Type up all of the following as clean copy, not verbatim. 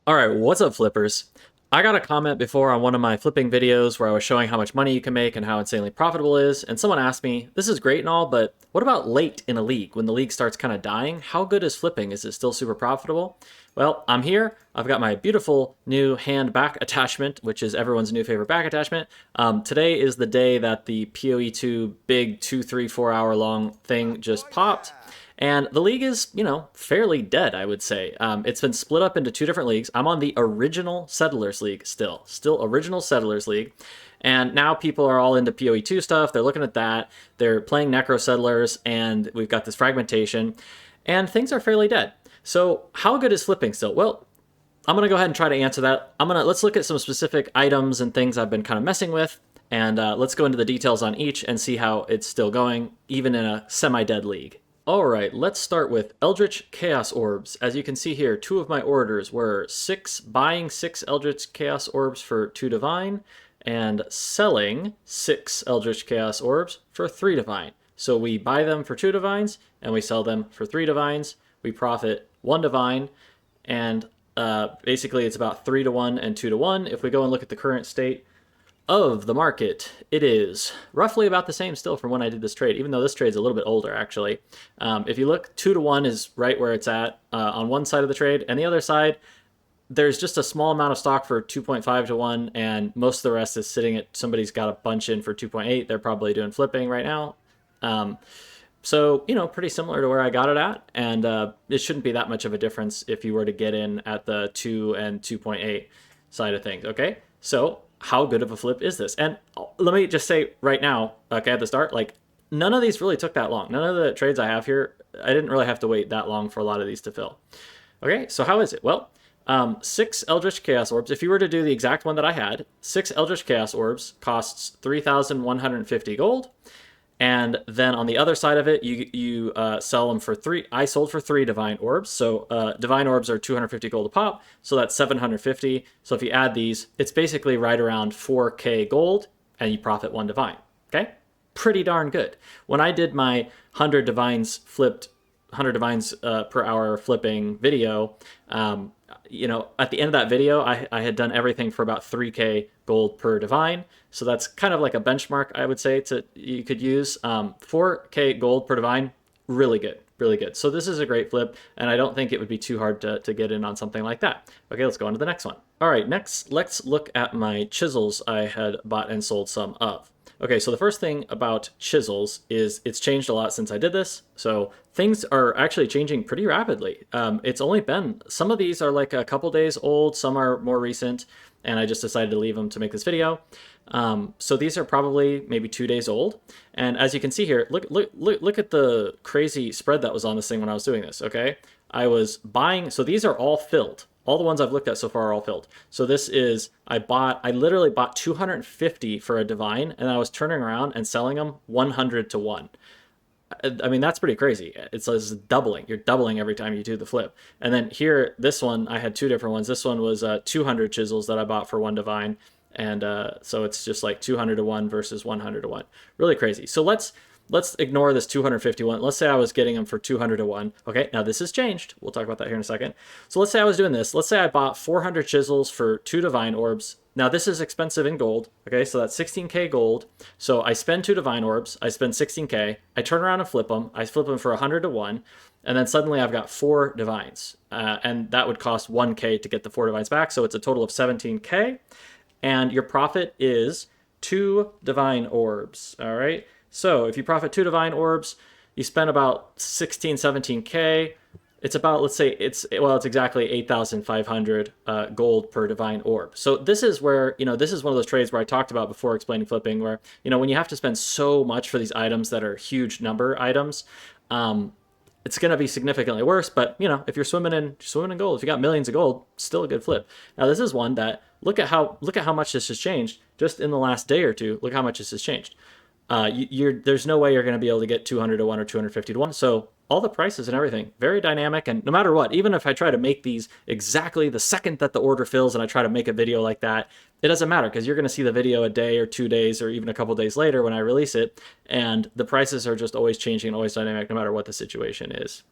All right, what's up, flippers? I got a comment before on one of my flipping videos where I was showing how much money you can make and how insanely profitable it is, and someone asked me, this is great and all, but what about late in a league, when the league starts kind of dying? How good is flipping? Is it still super profitable? Well, I'm here. I've got my beautiful new hand back attachment, which is everyone's new favorite back attachment. Today is the day that the PoE2 big 2, 3, 4 hour long thing just popped. And the league is, fairly dead, I would say. It's been split up into two different leagues. I'm on the original Settlers League still original Settlers League. And now people are all into PoE2 stuff. They're looking at that. They're playing Necro Settlers, and we've got this fragmentation, and things are fairly dead. So how good is flipping still? Well, I'm gonna go ahead and try to answer that. Let's look at some specific items and things I've been kind of messing with, and let's go into the details on each and see how it's still going, even in a semi-dead league. Alright, let's start with Eldritch Chaos Orbs. As you can see here, two of my orders were buying 6 Eldritch Chaos Orbs for 2 Divine, and selling 6 Eldritch Chaos Orbs for 3 Divine. So we buy them for 2 Divines, and we sell them for 3 Divines. We profit 1 Divine, and basically it's about 3 to 1 and 2 to 1. If we go and look at the current state of the market, it is roughly about the same still from when I did this trade, even though this trade's a little bit older, actually. If you look, 2 to 1 is right where it's at on one side of the trade, and the other side, there's just a small amount of stock for 2.5 to 1, and most of the rest is sitting at, somebody's got a bunch in for 2.8. They're probably doing flipping right now. So, pretty similar to where I got it at, and it shouldn't be that much of a difference if you were to get in at the 2 and 2.8 side of things, okay? So, how good of a flip is this? And let me just say right now, okay, at the start, like, none of these really took that long. None of the trades I have here, I didn't really have to wait that long for a lot of these to fill. Okay, so how is it? Well, 6 Eldritch Chaos Orbs. If you were to do the exact one that I had, 6 Eldritch Chaos Orbs costs 3,150 gold. And then on the other side of it, you sell them for 3. I sold for 3 Divine Orbs. So Divine Orbs are 250 gold a pop. So that's 750. So if you add these, it's basically right around 4K gold, and you profit 1 Divine. Okay? Pretty darn good. When I did my 100 Divines flipped, 100 Divines per hour flipping video, at the end of that video, I had done everything for about 3K gold per Divine. So that's kind of like a benchmark, I would say, you could use. 4K gold per Divine, really good, really good. So this is a great flip, and I don't think it would be too hard to get in on something like that. Okay, let's go on to the next one. All right, next, let's look at my chisels I had bought and sold some of. Okay, so the first thing about chisels is it's changed a lot since I did this. So things are actually changing pretty rapidly. It's only been, some of these are like a couple days old, some are more recent, and I just decided to leave them to make this video. So these are probably maybe 2 days old. And as you can see here, look at the crazy spread that was on this thing when I was doing this, okay? I was buying, so these are all filled. All the ones I've looked at so far are all filled. So this is, I literally bought 250 for a Divine, and I was turning around and selling them 100 to 1. I mean, that's pretty crazy. It's doubling. You're doubling every time you do the flip. And then here, this one, I had 2 different ones. This one was 200 chisels that I bought for 1 Divine. And so it's just like 200 to 1 versus 100 to 1. Really crazy. So let's ignore this 251. Let's say I was getting them for 200 to 1. Okay, now this has changed. We'll talk about that here in a second. So let's say I was doing this. Let's say I bought 400 chisels for 2 Divine Orbs. Now this is expensive in gold. Okay, so that's 16K gold. So I spend 2 Divine Orbs. I spend 16K. I turn around and flip them. I flip them for 100 to 1. And then suddenly I've got 4 Divines. And that would cost 1K to get the 4 Divines back. So it's a total of 17K. And your profit is 2 Divine Orbs. All right. So if you profit 2 Divine Orbs, you spend about 16, 17K. It's about, let's say, it's exactly 8,500 gold per Divine Orb. So this is where, this is one of those trades where I talked about before explaining flipping, where, when you have to spend so much for these items that are huge number items, it's going to be significantly worse. But, if you're swimming in gold, if you got millions of gold, still a good flip. Now, this is one that, look at how much this has changed just in the last day or two. Look how much this has changed. There's no way you're going to be able to get 200 to 1 or 250 to 1. So all the prices and everything, very dynamic. And no matter what, even if I try to make these exactly the second that the order fills and I try to make a video like that, it doesn't matter, because you're going to see the video a day or 2 days or even a couple days later when I release it. And the prices are just always changing and always dynamic no matter what the situation is.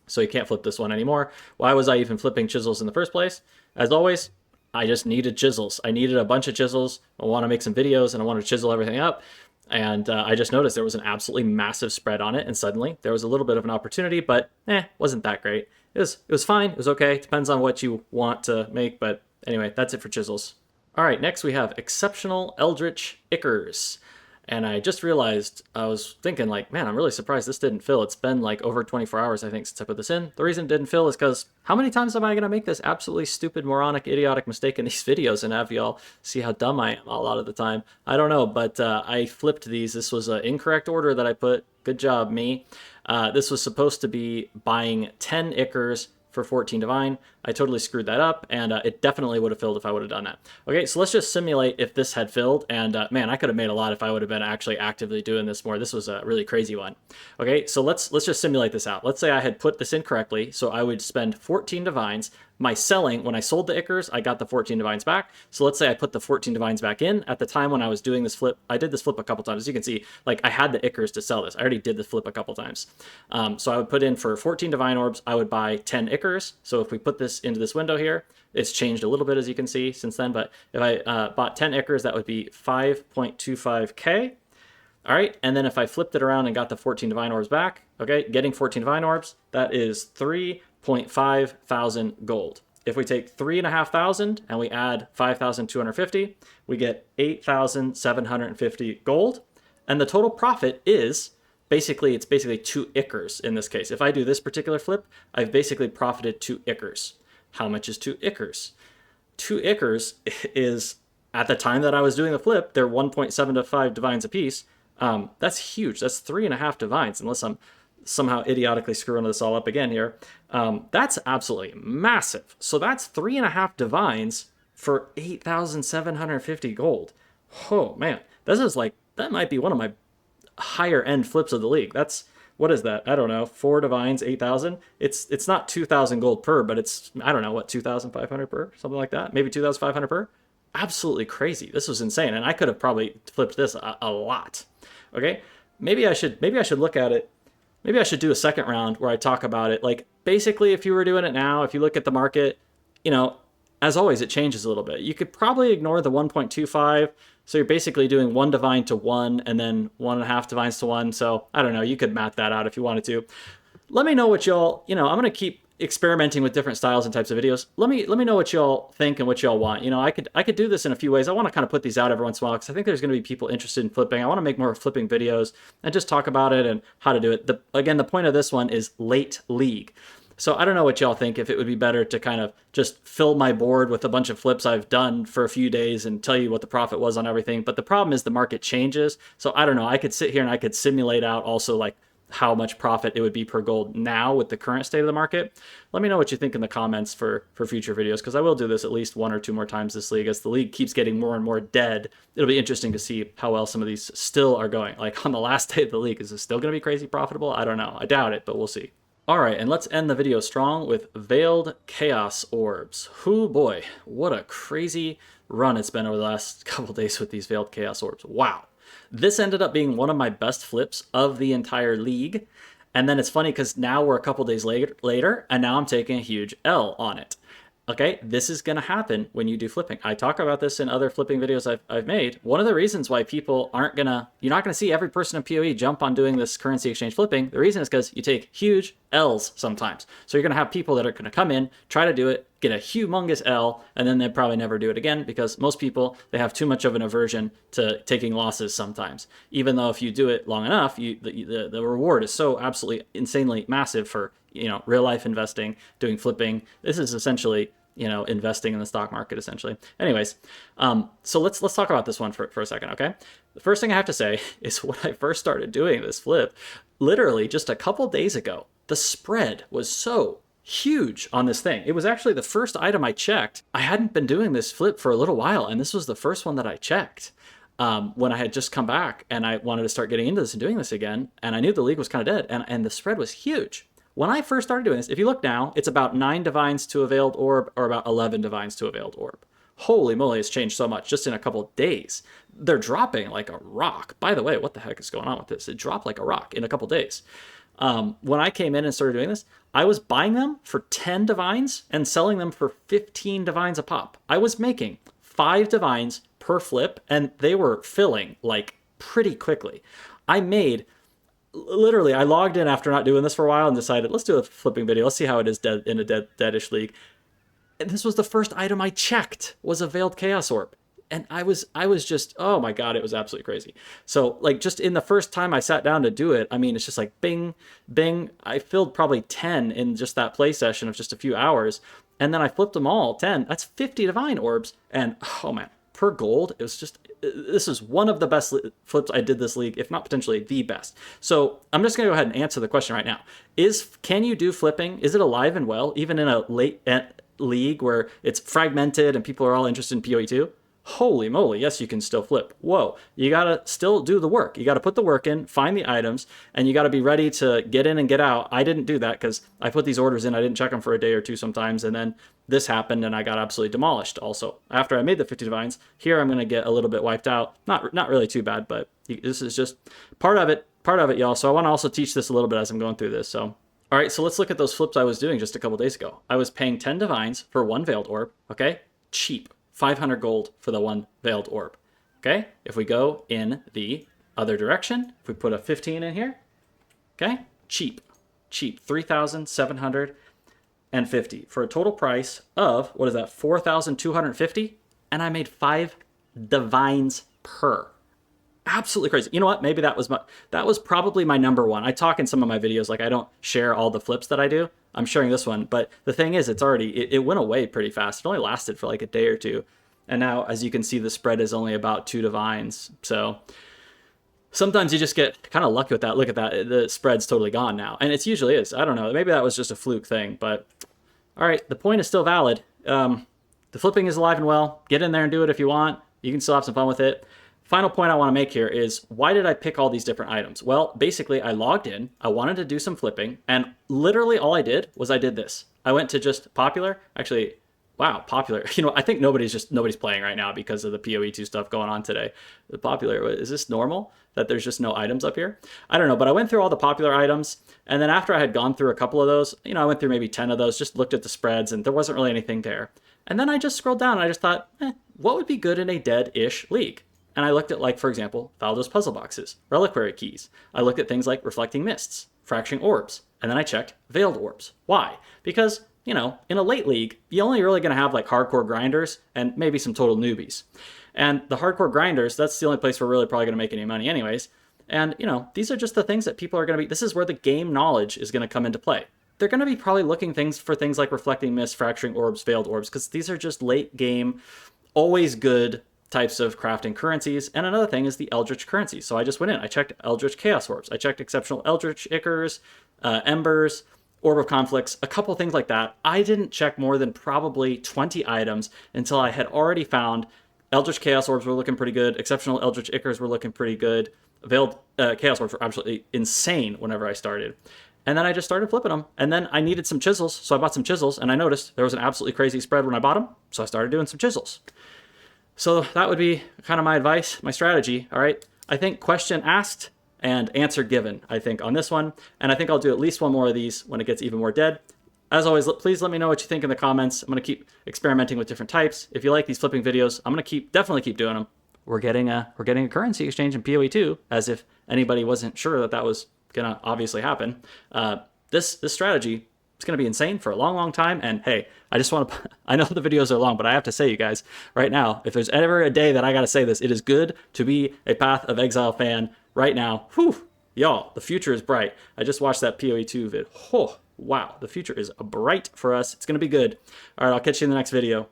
So you can't flip this one anymore. Why was I even flipping chisels in the first place? As always, I just needed chisels. I needed a bunch of chisels. I want to make some videos and I want to chisel everything up. And I just noticed there was an absolutely massive spread on it. And suddenly there was a little bit of an opportunity, but wasn't that great. It was fine. It was okay. Depends on what you want to make. But anyway, that's it for chisels. All right, next we have Exceptional Eldritch Ickers. And I just realized, I was thinking like, man, I'm really surprised this didn't fill. It's been like over 24 hours, I think, since I put this in. The reason it didn't fill is because how many times am I going to make this absolutely stupid, moronic, idiotic mistake in these videos and have y'all see how dumb I am a lot of the time? I don't know, but I flipped these. This was an incorrect order that I put. Good job, me. This was supposed to be buying 10 Ickers for 14 divine. I totally screwed that up, and it definitely would have filled if I would have done that. Okay, so let's just simulate if this had filled, and man, I could have made a lot if I would have been actually actively doing this more. This was a really crazy one. Okay, so let's just simulate this out. Let's say I had put this in correctly, so I would spend 14 divines. My selling, when I sold the Ickers, I got the 14 divines back. So let's say I put the 14 divines back in. At the time when I was doing this flip, I did this flip a couple times. As you can see, like I had the Ickers to sell this. I already did the flip a couple times. So I would put in for 14 divine orbs, I would buy 10 Ickers. So if we put this into this window here, it's changed a little bit as you can see since then. But if I bought 10 Ickers, that would be 5.25K. All right, and then if I flipped it around and got the 14 divine orbs back, okay, getting 14 divine orbs, that is 3.5 thousand gold. If we take 3,500 and we add 5,250, we get 8,750 gold. And the total profit is basically 2 Ickers in this case. If I do this particular flip, I've basically profited 2 Ickers. How much is 2 Ickers? 2 Ickers is, at the time that I was doing the flip, they're 1.75 divines apiece. That's huge. That's 3.5 divines, unless I'm somehow idiotically screwing this all up again here. That's absolutely massive. So that's 3.5 divines for 8,750 gold. Oh man, this is like, that might be one of my higher end flips of the league. That's, what is that? I don't know, 4 divines, 8,000. It's not 2,000 gold per, but it's, I don't know, what, 2,500 per, something like that. Maybe 2,500 per. Absolutely crazy. This was insane, and I could have probably flipped this a lot. Okay, maybe I should look at it. Maybe I should do a second round where I talk about it. Like, basically, if you were doing it now, if you look at the market, you know, as always, it changes a little bit. You could probably ignore the 1.25. So you're basically doing 1 divine to 1 and then 1.5 divines to 1. So I don't know, you could math that out if you wanted to. Let me know what y'all, I'm going to keep experimenting with different styles and types of videos. Let me know what y'all think and what y'all want. I could do this in a few ways. I want to kind of put these out every once in a while because I think there's going to be people interested in flipping. I want to make more flipping videos and just talk about it and how to do it. Again, the point of this one is late league. So I don't know what y'all think, if it would be better to kind of just fill my board with a bunch of flips I've done for a few days and tell you what the profit was on everything. But the problem is the market changes. So I don't know. I could sit here and I could simulate out also like how much profit it would be per gold now with the current state of the market. Let me know what you think in the comments for future videos, because I will do this at least 1 or 2 more times this league. As the league keeps getting more and more dead, it'll be interesting to see how well some of these still are going. Like on the last day of the league, is it still going to be crazy profitable? I don't know. I doubt it, but we'll see. All right, and let's end the video strong with Veiled Chaos Orbs. Hoo boy, what a crazy run it's been over the last couple days with these Veiled Chaos Orbs. Wow. This ended up being one of my best flips of the entire league. And then it's funny because now we're a couple days later, and now I'm taking a huge L on it. Okay, this is going to happen when you do flipping. I talk about this in other flipping videos I've made. One of the reasons why people you're not going to see every person in PoE jump on doing this currency exchange flipping. The reason is because you take huge L's sometimes. So you're going to have people that are going to come in, try to do it, get a humongous L, and then they'll probably never do it again because most people, they have too much of an aversion to taking losses sometimes. Even though if you do it long enough, the reward is so absolutely insanely massive for real life investing, doing flipping. This is essentially investing in the stock market essentially. Anyways, so let's talk about this one for a second, okay? The first thing I have to say is when I first started doing this flip, literally just a couple days ago, the spread was so huge on this thing. It was actually the first item I checked. I hadn't been doing this flip for a little while, and this was the first one that I checked when I had just come back and I wanted to start getting into this and doing this again, and I knew the league was kind of dead, and the spread was huge. When I first started doing this, if you look now, it's about 9 divines to a veiled orb or about 11 divines to a veiled orb. Holy moly, it's changed so much just in a couple days. They're dropping like a rock. By the way, what the heck is going on with this? It dropped like a rock in a couple days. When I came in and started doing this, I was buying them for 10 divines and selling them for 15 divines a pop. I was making 5 divines per flip, and they were filling like pretty quickly. I made, literally, I logged in after not doing this for a while and decided, let's do a flipping video. Let's see how it is in a deadish league. And this was the first item I checked, was a Veiled Chaos Orb. And I was just, oh my God, it was absolutely crazy. So like just in the first time I sat down to do it, I mean, it's just like bing, bing. I filled probably 10 in just that play session of just a few hours. And then I flipped them all, 10. That's 50 divine orbs. And oh man, per gold, it was just, this is one of the best flips I did this league, if not potentially the best. So I'm just gonna go ahead and answer the question right now. Can you do flipping? Is it alive and well, even in a late league where it's fragmented and people are all interested in PoE2? Holy moly, yes, you can still flip. Whoa, you gotta still do the work. You gotta put the work in, find the items, and you gotta be ready to get in and get out. I didn't do that because I put these orders in, I didn't check them for a day or two sometimes, and then this happened and I got absolutely demolished also. After I made the 50 divines, here I'm gonna get a little bit wiped out. Not really too bad, but this is just part of it, y'all. So I wanna also teach this a little bit as I'm going through this, so. All right, so let's look at those flips I was doing just a couple days ago. I was paying 10 divines for 1 veiled orb, okay? Cheap. 500 gold for the 1 veiled orb. Okay, if we go in the other direction, if we put a 15 in here, okay, cheap, 3,750 for a total price of, what is that, 4,250, and I made 5 divines per. Absolutely crazy. You know what? Maybe that was probably my number one. I talk in some of my videos, like I don't share all the flips that I do. I'm sharing this one, but the thing is, it went away pretty fast. It only lasted for like a day or two. And now, as you can see, the spread is only about 2 divines. So sometimes you just get kind of lucky with that. Look at that. The spread's totally gone now. And it usually is. I don't know. Maybe that was just a fluke thing, but all right. The point is still valid. The flipping is alive and well. Get in there and do it if you want. You can still have some fun with it. Final point I want to make here is, why did I pick all these different items? Well, basically I logged in, I wanted to do some flipping, and literally all I did was I did this. I went to just popular, actually, wow, popular. You know, I think nobody's playing right now because of the PoE2 stuff going on today. The popular, is this normal that there's just no items up here? I don't know, but I went through all the popular items, and then after I had gone through a couple of those, you know, I went through maybe 10 of those, just looked at the spreads, and there wasn't really anything there. And then I just scrolled down and I just thought, what would be good in a dead-ish league? And I looked at, like, for example, Faldo's puzzle boxes, reliquary keys. I looked at things like reflecting mists, fracturing orbs, and then I checked veiled orbs. Why? Because, you know, in a late league, you're only really going to have like hardcore grinders and maybe some total newbies. And the hardcore grinders, that's the only place we're really probably going to make any money anyways. And, you know, these are just the things that people are going to be, this is where the game knowledge is going to come into play. They're going to be probably looking for things like reflecting mists, fracturing orbs, veiled orbs, because these are just late game, always good types of crafting currencies. And another thing is the Eldritch currency. So I just went in, I checked Eldritch Chaos Orbs, I checked exceptional Eldritch Ichors, Embers, Orb of Conflicts, a couple things like that. I didn't check more than probably 20 items until I had already found Eldritch Chaos Orbs were looking pretty good, exceptional Eldritch Ichors were looking pretty good, Veiled Chaos Orbs were absolutely insane whenever I started. And then I just started flipping them. And then I needed some chisels, so I bought some chisels, and I noticed there was an absolutely crazy spread when I bought them, so I started doing some chisels. So that would be kind of my advice, my strategy, all right? I think question asked and answer given, I think, on this one. And I think I'll do at least one more of these when it gets even more dead. As always, please let me know what you think in the comments. I'm going to keep experimenting with different types. If you like these flipping videos, I'm going to definitely keep doing them. We're getting a currency exchange in PoE2, as if anybody wasn't sure that was going to obviously happen. This strategy, it's going to be insane for a long, long time. And hey, I just want to, I know the videos are long, but I have to say, you guys, right now, if there's ever a day that I got to say this, it is good to be a Path of Exile fan right now. Whew, y'all, the future is bright. I just watched that PoE2 vid. Oh, wow, the future is bright for us. It's going to be good. All right, I'll catch you in the next video.